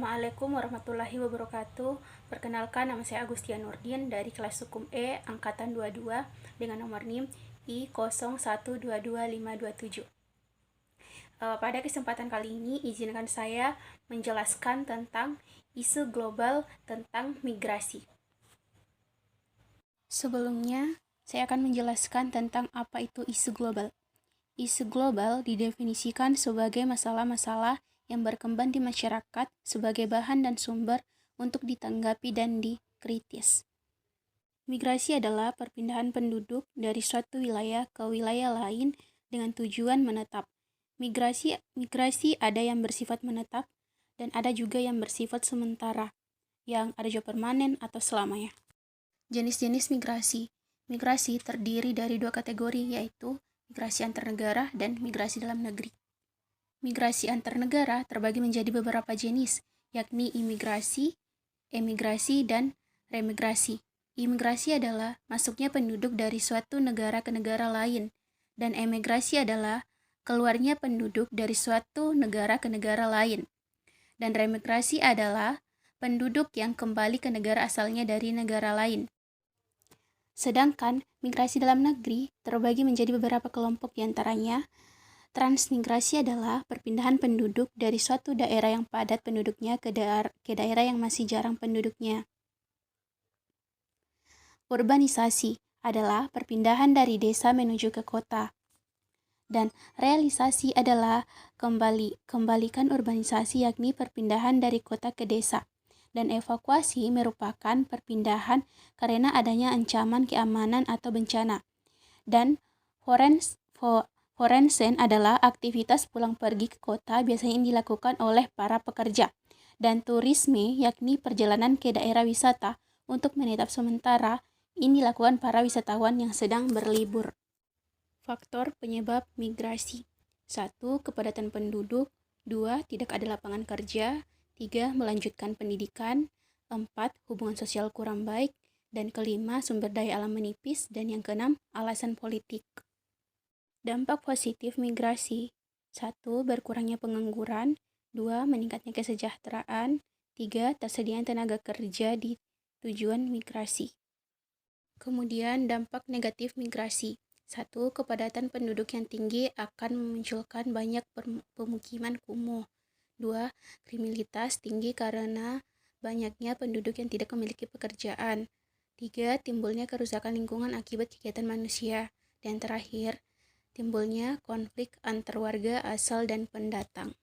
Assalamualaikum warahmatullahi wabarakatuh. Perkenalkan, nama saya Agustia Nurdin dari kelas Hukum E Angkatan 22 dengan nomor NIM I01222527. Pada kesempatan kali ini, izinkan saya menjelaskan tentang isu global tentang migrasi. Sebelumnya, saya akan menjelaskan tentang apa itu isu global. Isu global didefinisikan sebagai masalah-masalah yang berkembang di masyarakat sebagai bahan dan sumber untuk ditanggapi dan dikritis. Migrasi adalah perpindahan penduduk dari suatu wilayah ke wilayah lain dengan tujuan menetap. Migrasi ada yang bersifat menetap dan ada juga yang bersifat sementara, yang ada juga permanen atau selamanya. Jenis-jenis migrasi. Migrasi terdiri dari dua kategori, yaitu migrasi antar negara dan migrasi dalam negeri. Migrasi antar negara terbagi menjadi beberapa jenis, yakni imigrasi, emigrasi, dan remigrasi. Imigrasi adalah masuknya penduduk dari suatu negara ke negara lain, dan emigrasi adalah keluarnya penduduk dari suatu negara ke negara lain. Dan remigrasi adalah penduduk yang kembali ke negara asalnya dari negara lain. Sedangkan migrasi dalam negeri terbagi menjadi beberapa kelompok, diantaranya transmigrasi adalah perpindahan penduduk dari suatu daerah yang padat penduduknya ke daerah yang masih jarang penduduknya. Urbanisasi adalah perpindahan dari desa menuju ke kota. Dan realisasi adalah kembalikan urbanisasi, yakni perpindahan dari kota ke desa. Dan evakuasi merupakan perpindahan karena adanya ancaman keamanan atau bencana. Dan forensen adalah aktivitas pulang pergi ke kota biasanya yang dilakukan oleh para pekerja. Dan turisme, yakni perjalanan ke daerah wisata untuk menetap sementara, ini dilakukan para wisatawan yang sedang berlibur. Faktor penyebab migrasi: 1. Kepadatan penduduk. 2. Tidak ada lapangan kerja. 3. Melanjutkan pendidikan. 4. Hubungan sosial kurang baik. Dan kelima, sumber daya alam menipis. Dan yang keenam, alasan politik. Dampak positif migrasi: 1. Berkurangnya pengangguran. 2. Meningkatnya kesejahteraan. 3. Tersedianya tenaga kerja di tujuan migrasi. Kemudian dampak negatif migrasi: 1. Kepadatan penduduk yang tinggi akan memunculkan banyak pemukiman kumuh. 2. Kriminalitas tinggi karena banyaknya penduduk yang tidak memiliki pekerjaan. 3. Timbulnya kerusakan lingkungan akibat kegiatan manusia. Dan terakhir, timbulnya konflik antar warga asal dan pendatang.